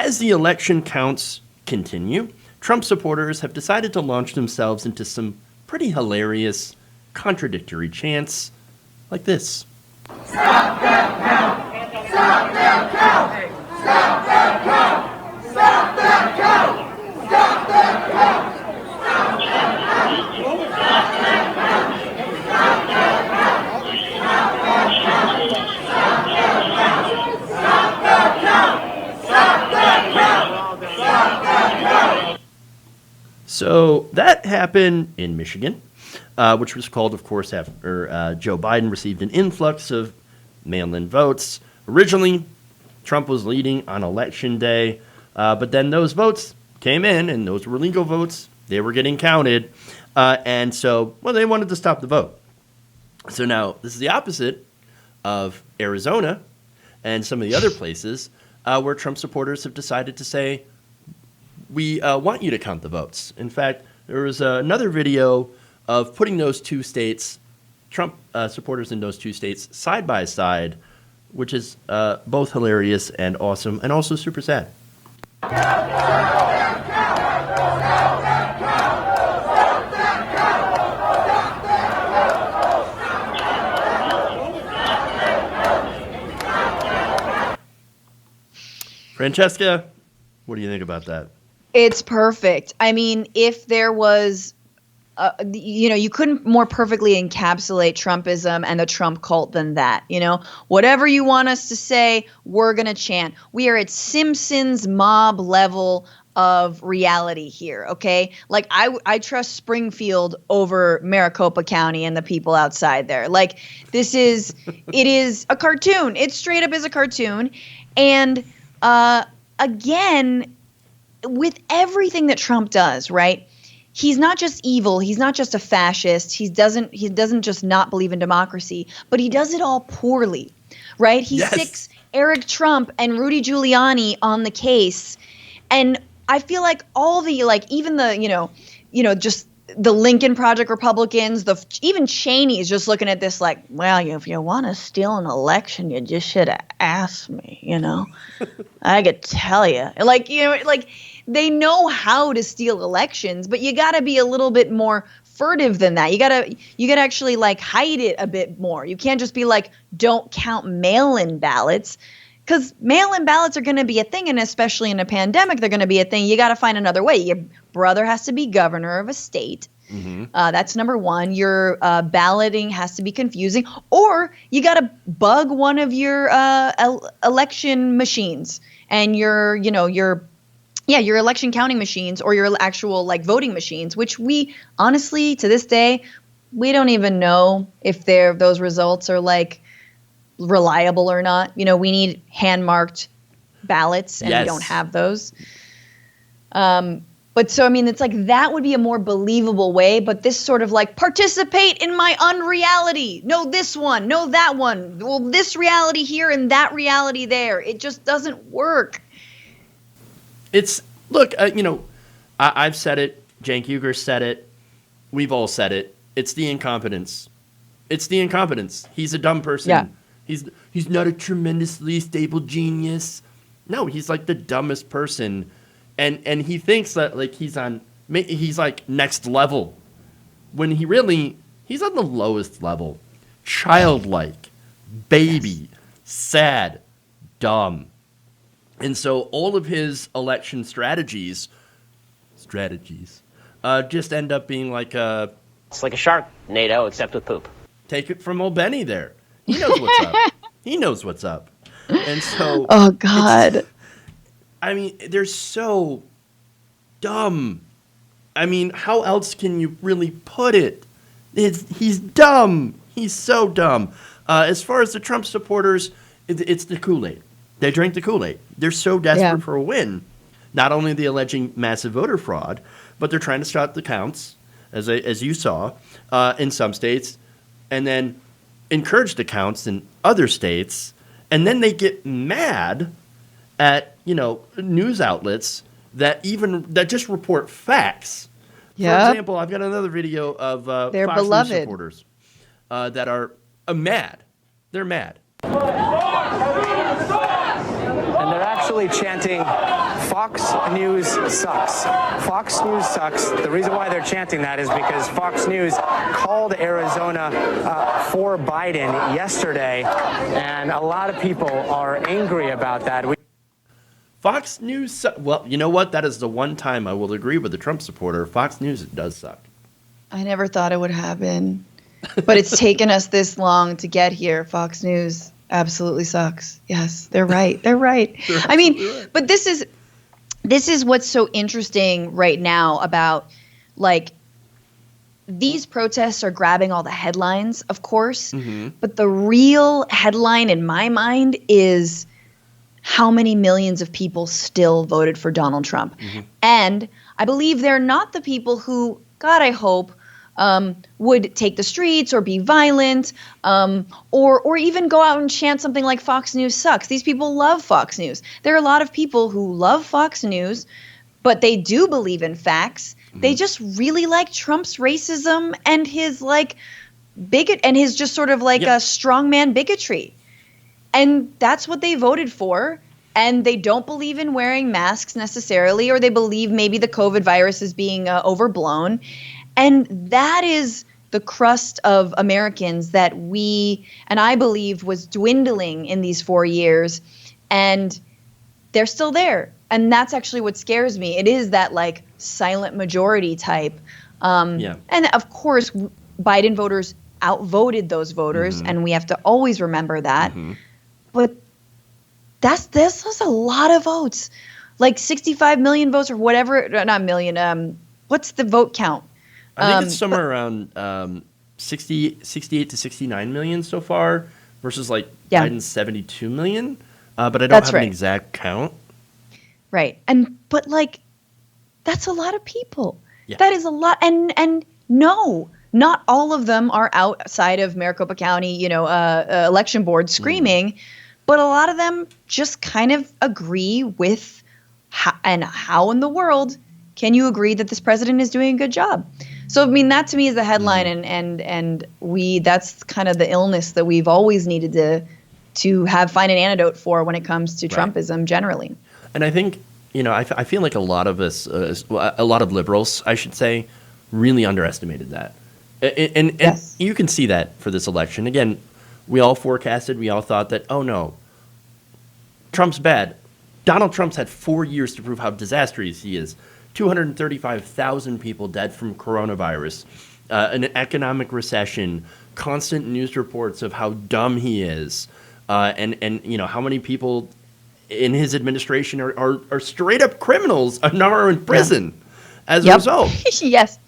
as the election counts continue, Trump supporters have decided to launch themselves into some pretty hilarious, contradictory chants like this. Stop that count! Stop that count! Stop that count! Stop that count! Stop that count! Stop that count! Stop that count! Stop that count! Stop that count! Stop that count! Stop that count! Stop that count! So that happened in Michigan, which was called, of course, after Joe Biden received an influx of mail-in votes. Originally, Trump was leading on Election Day, but then those votes came in, and those were legal votes. They were getting counted, and so, well, they wanted to stop the vote. So now this is the opposite of Arizona and some of the other places where Trump supporters have decided to say, we want you to count the votes. In fact, there was another video of putting those two states, Trump supporters in those two states, side by side, which is both hilarious and awesome and also super sad. Francesca, what do you think about that? It's perfect. I mean, if there was, you couldn't more perfectly encapsulate Trumpism and the Trump cult than that. Whatever you want us to say, we're going to chant. We are at Simpsons mob level of reality here. Okay. Like I trust Springfield over Maricopa County and the people outside there. Like it is a cartoon. It straight up is a cartoon. And, again, with everything that Trump does, right? He's not just evil. He's not just a fascist. He doesn't just not believe in democracy, but he does it all poorly, right? He sticks Eric Trump and Rudy Giuliani on the case. And I feel like all the, even the, just the Lincoln Project Republicans, even Cheney is just looking at this like, well, if you want to steal an election, you just should have asked me, I could tell you. They know how to steal elections, but you got to be a little bit more furtive than that. You got to actually hide it a bit more. You can't just be like, don't count mail-in ballots. Because mail-in ballots are going to be a thing, and especially in a pandemic, they're going to be a thing. You got to find another way. Your brother has to be governor of a state. Mm-hmm. That's number one. Your balloting has to be confusing. Or you got to bug one of your election machines and your election counting machines or your actual voting machines, which we honestly, to this day, we don't even know if those results are reliable or not. We need hand-marked ballots, and we don't have those. But so, I mean, it's that would be a more believable way, but this sort of participate in my unreality. No, this one. No, that one. Well, this reality here and that reality there. It just doesn't work. I've said it. Cenk Uygur said it. We've all said it. It's the incompetence. He's a dumb person. Yeah. He's not a tremendously stable genius. No, he's the dumbest person, and he thinks that he's next level, when he's on the lowest level, childlike, baby, sad, dumb, and so all of his election strategies, just end up being it's like a Sharknado except with poop. Take it from old Benny there. He knows what's up. And so, oh God, they're so dumb. How else can you really put it? He's dumb. He's so dumb. As far as the Trump supporters, it's the Kool-Aid. They drink the Kool-Aid. They're so desperate for a win. Not only the alleging massive voter fraud, but they're trying to stop the counts, as you saw, in some states, and then encourage the counts in other states, and then they get mad at news outlets that just report facts. Yep. For example, I've got another video of Fox News supporters that are mad. They're mad. And they're actually chanting, Fox News sucks. Fox News sucks. The reason why they're chanting that is because Fox News called Arizona for Biden yesterday, and a lot of people are angry about that. Fox News, well, you know what? That is the one time I will agree with the Trump supporter. Fox News does suck. I never thought it would happen, but it's taken us this long to get here. Fox News absolutely sucks. Yes, they're right. They're right. I mean, right. But this is what's so interesting right now about, like, these protests are grabbing all the headlines, of course, but the real headline in my mind is how many millions of people still voted for Donald Trump. And I believe they're not the people who, God, I hope, would take the streets or be violent, or even go out and chant something like Fox News sucks. These people love Fox News. There are a lot of people who love Fox News, but they do believe in facts. They just really like Trump's racism and his his just sort of like a strongman bigotry. And that's what they voted for. And they don't believe in wearing masks necessarily, or they believe maybe the COVID virus is being overblown. And that is the crust of Americans that I believe was dwindling in these 4 years. And they're still there. And that's actually what scares me. It is that like silent majority type. And of course, Biden voters outvoted those voters. And we have to always remember that. But this was a lot of votes, like 65 million votes or whatever. Not million. What's the vote count? I think it's somewhere around 68 to 69 million so far versus Biden's 72 million. But I don't have an exact count. Right. But that's a lot of people. Yeah. That is a lot. And no, not all of them are outside of Maricopa County, election board screaming. But a lot of them just kind of agree with how in the world can you agree that this president is doing a good job? So, I mean, that to me is the headline, and that's kind of the illness that we've always needed to find an antidote for when it comes to Trumpism generally. And I think, I feel like a lot of us, a lot of liberals, I should say, really underestimated that. And you can see that for this election. Again, we all forecasted, we all thought that, oh no, Trump's bad. Donald Trump's had 4 years to prove how disastrous he is. 235,000 people dead from coronavirus, an economic recession, constant news reports of how dumb he is, and how many people in his administration are straight up criminals and are in prison as a result. Yes.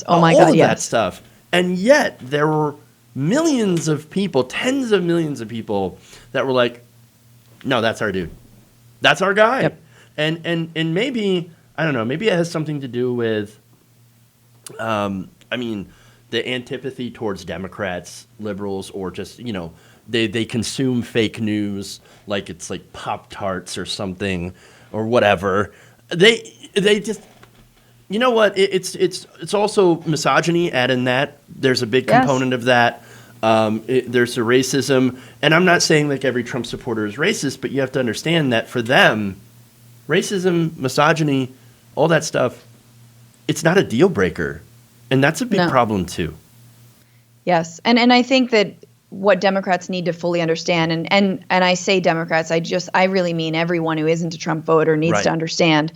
Oh my God, all of that stuff. And yet there were millions of people, tens of millions of people that were like, no, that's our dude. That's our guy. Yep. And maybe, I don't know, maybe it has something to do with, the antipathy towards Democrats, liberals, or just, they consume fake news like it's like Pop-Tarts or something or whatever. They just, you know what? It's also misogyny. Add in that. There's a big component of that. There's the racism. And I'm not saying like every Trump supporter is racist, but you have to understand that for them, racism, misogyny, all that stuff, it's not a deal breaker. And that's a big problem too. Yes. And I think that what Democrats need to fully understand, and I say Democrats, I really mean everyone who isn't a Trump voter needs to understand,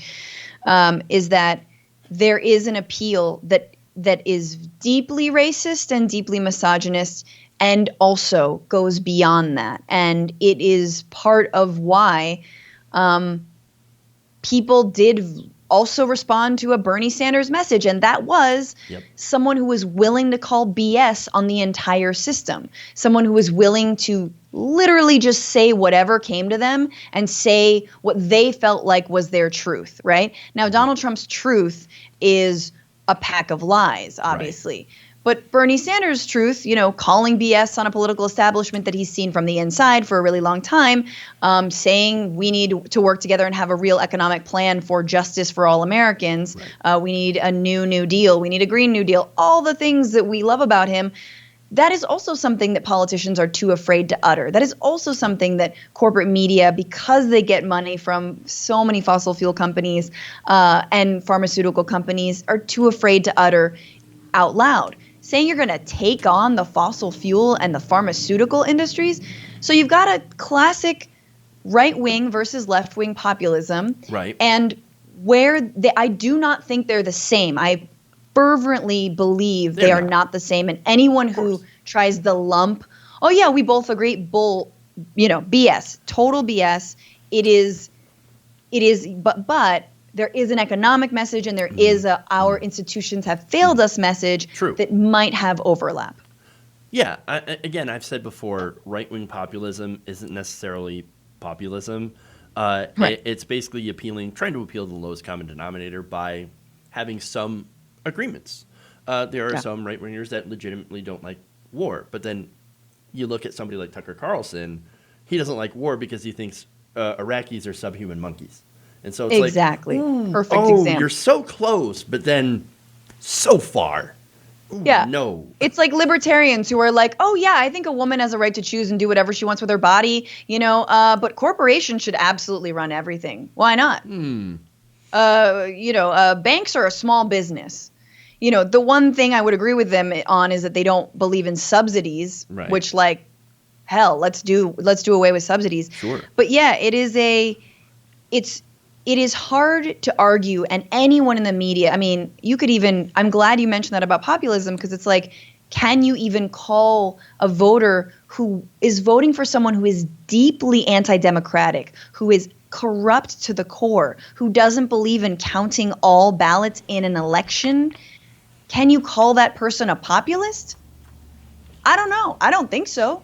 is that there is an appeal that is deeply racist and deeply misogynist and also goes beyond that. And it is part of why people did also respond to a Bernie Sanders message. And that was someone who was willing to call BS on the entire system. Someone who was willing to literally just say whatever came to them and say what they felt like was their truth, right? Now, Donald Trump's truth is a pack of lies, obviously. Right. But Bernie Sanders' truth, calling BS on a political establishment that he's seen from the inside for a really long time, saying we need to work together and have a real economic plan for justice for all Americans. Right. We need a new Deal. We need a Green New Deal. All the things that we love about him, that is also something that politicians are too afraid to utter. That is also something that corporate media, because they get money from so many fossil fuel companies and pharmaceutical companies, are too afraid to utter out loud. Saying you're going to take on the fossil fuel and the pharmaceutical industries. So you've got a classic right-wing versus left-wing populism. Right. And I do not think they're the same. I fervently believe they are not the same. And anyone who tries the lump, oh yeah, we both agree, BS, total BS. It is, but there is an economic message, and there is our institutions have failed us message that might have overlap. Yeah. Again, I've said before, right-wing populism isn't necessarily populism. Right. It's basically trying to appeal to the lowest common denominator by having some agreements. There are some right-wingers that legitimately don't like war, but then you look at somebody like Tucker Carlson, he doesn't like war because he thinks Iraqis are subhuman monkeys. And so it's exactly. Perfect oh, example. you're so close, but then so far. Ooh, yeah. No. It's like libertarians who are like, oh yeah, I think a woman has a right to choose and do whatever she wants with her body, but corporations should absolutely run everything. Why not? Banks are a small business. The one thing I would agree with them on is that they don't believe in subsidies, which hell, let's do away with subsidies. Sure. But yeah, it is hard to argue, and anyone in the media, I'm glad you mentioned that about populism, because it's like, can you even call a voter who is voting for someone who is deeply anti-democratic, who is corrupt to the core, who doesn't believe in counting all ballots in an election? Can you call that person a populist? I don't know. I don't think so.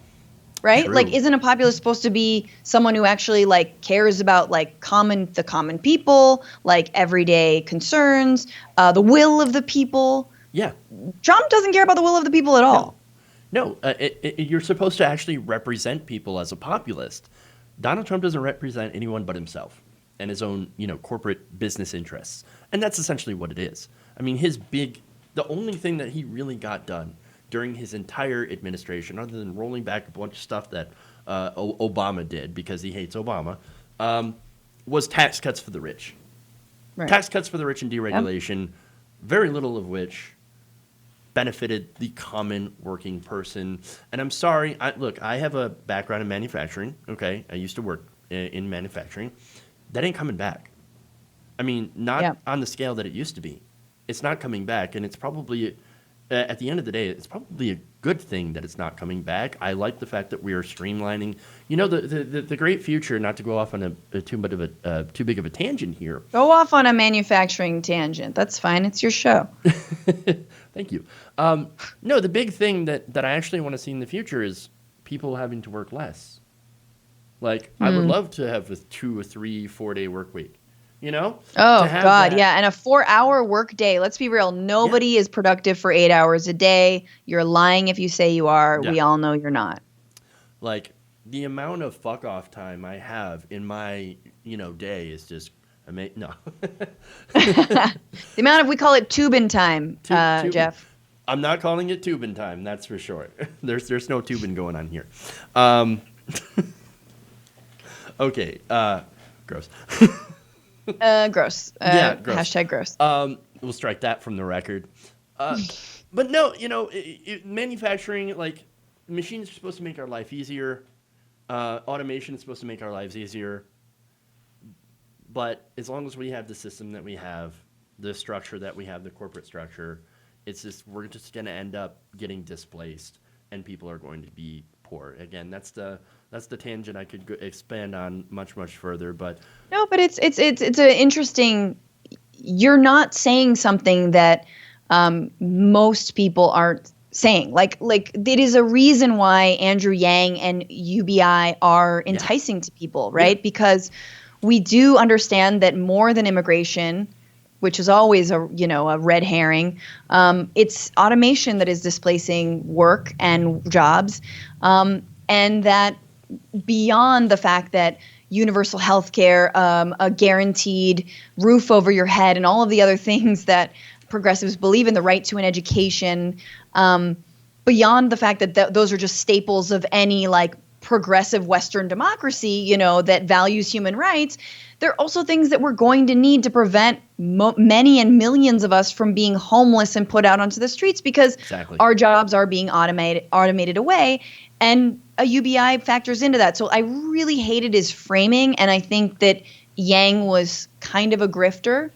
Right? True. Like, isn't a populist supposed to be someone who actually cares about the common people, everyday concerns, the will of the people? Yeah. Trump doesn't care about the will of the people at all. No, you're supposed to actually represent people as a populist. Donald Trump doesn't represent anyone but himself and his own, corporate business interests. And that's essentially what it is. The only thing that he really got done during his entire administration, other than rolling back a bunch of stuff that Obama did because he hates Obama, was tax cuts for the rich. Right. Tax cuts for the rich and deregulation, very little of which benefited the common working person. And I'm sorry, I have a background in manufacturing, okay? I used to work in manufacturing. That ain't coming back. Not on the scale that it used to be. It's not coming back, and it's probably, at the end of the day, it's probably a good thing that it's not coming back. I like the fact that we are streamlining. The great future, not to go off on too big of a tangent here. Go off on a manufacturing tangent. That's fine. It's your show. Thank you. No, the big thing that I actually want to see in the future is people having to work less. I would love to have a 2 or 3, 4 day work week. Oh, God, yeah. And a 4-hour work day. Let's be real. Nobody is productive for 8 hours a day. You're lying if you say you are. Yeah. We all know you're not. The amount of fuck off time I have in my, day is just amazing. No. The amount of, we call it tubing time, Jeff. I'm not calling it tubing time. That's for sure. There's no tubing going on here. Okay. Gross. Gross. Yeah, gross. Hashtag gross. We'll strike that from the record. But no, manufacturing, machines are supposed to make our life easier. Automation is supposed to make our lives easier. But as long as we have the system that we have, the structure that we have, the corporate structure, we're just going to end up getting displaced, and people are going to be poor. Again, that's the tangent I could expand on much further, but no, but it's an interesting. You're not saying something that most people aren't saying. It is a reason why Andrew Yang and UBI are enticing to people, right? Yeah. Because we do understand that more than immigration, which is always a red herring, it's automation that is displacing work and jobs, and that beyond the fact that universal health care, a guaranteed roof over your head, and all of the other things that progressives believe in, the right to an education, beyond the fact that those are just staples of any like progressive Western democracy, you know, that values human rights, they're also things that we're going to need to prevent many and millions of us from being homeless and put out onto the streets, because our jobs are being automated away, and a UBI factors into that. So I really hated his framing, and I think that Yang was kind of a grifter.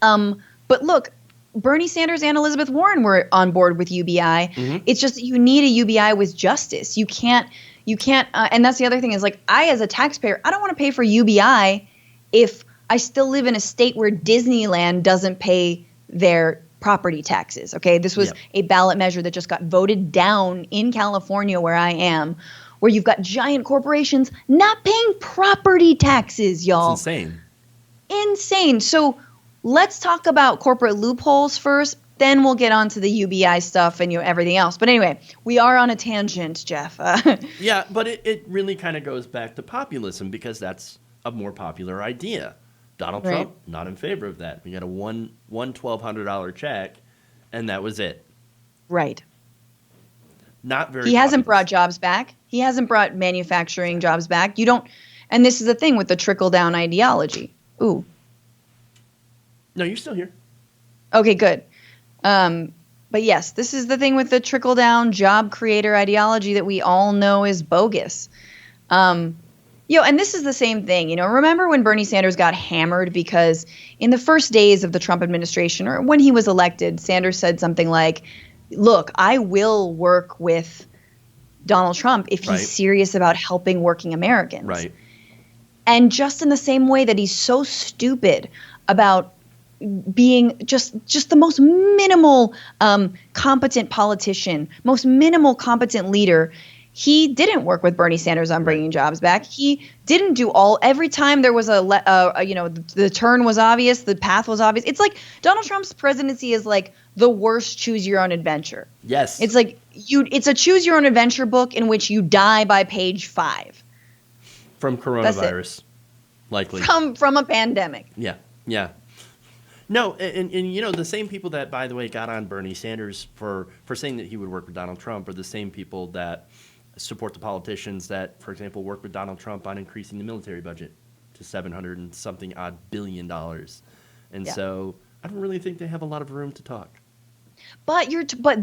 But look, Bernie Sanders and Elizabeth Warren were on board with UBI. It's just that you need a UBI with justice. You can't, and that's the other thing is, like, I, as a taxpayer, I don't want to pay for UBI if I still live in a state where Disneyland doesn't pay their property taxes. Okay. This was a ballot measure that just got voted down in California, where I am, where you've got giant corporations not paying property taxes, y'all. It's insane. Insane. So let's talk about corporate loopholes first. Then we'll get on to the UBI stuff and everything else. But anyway, we are on a tangent, Jeff. Yeah, but it really kind of goes back to populism, because that's a more popular idea. Donald Trump, not in favor of that. We got a one $1,200 check, and that was it. Right. Not very. He hasn't brought jobs back. He hasn't brought manufacturing jobs back. You don't, and this is the thing with the trickle-down ideology. Ooh. No, you're still here. Okay, good. But yes, this is the thing with the trickle-down job creator ideology that we all know is bogus. And this is the same thing. Remember when Bernie Sanders got hammered because in the first days of the Trump administration, or when he was elected, Sanders said something like, look, I will work with Donald Trump if he's serious about helping working Americans. Right. And just in the same way that he's so stupid about being just the most minimal competent politician, most minimal competent leader, he didn't work with Bernie Sanders on bringing jobs back. He didn't do every time there was the turn was obvious, the path was obvious. It's like Donald Trump's presidency is like the worst choose your own adventure. Yes. It's like it's a choose your own adventure book in which you die by page 5. From coronavirus, likely. From a pandemic. Yeah. Yeah. No, and the same people that, by the way, got on Bernie Sanders for saying that he would work with Donald Trump are the same people that support the politicians that, for example, work with Donald Trump on increasing the military budget to $700 and something odd billion. And so I don't really think they have a lot of room to talk. But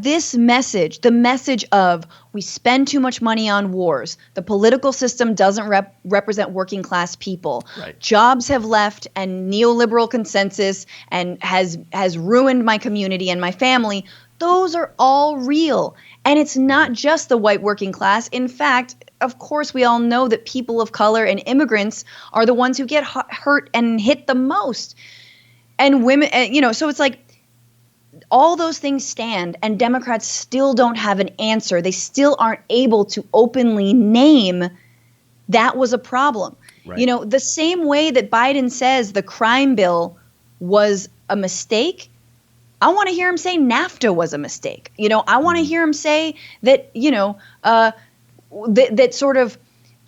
this message, the message of we spend too much money on wars, the political system doesn't represent working class people, jobs have left, and neoliberal consensus and has ruined my community and my family. Those are all real. And it's not just the white working class. In fact, of course, we all know that people of color and immigrants are the ones who get hurt and hit the most. And women, so it's like, all those things stand, and Democrats still don't have an answer. They still aren't able to openly name that was a problem. Right. The same way that Biden says the crime bill was a mistake, I want to hear him say NAFTA was a mistake. I want to hear him say that, that sort of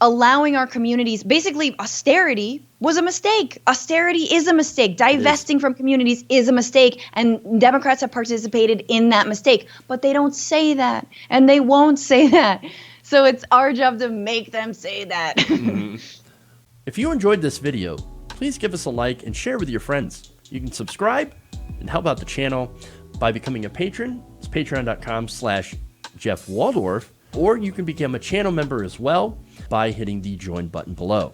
allowing our communities, basically austerity was a mistake. Austerity is a mistake. Divesting from communities is a mistake. And Democrats have participated in that mistake. But they don't say that. And they won't say that. So it's our job to make them say that. Mm-hmm. If you enjoyed this video, please give us a like and share with your friends. You can subscribe and help out the channel by becoming a patron. It's patreon.com/Jeff Waldorf. Or you can become a channel member as well by hitting the join button below.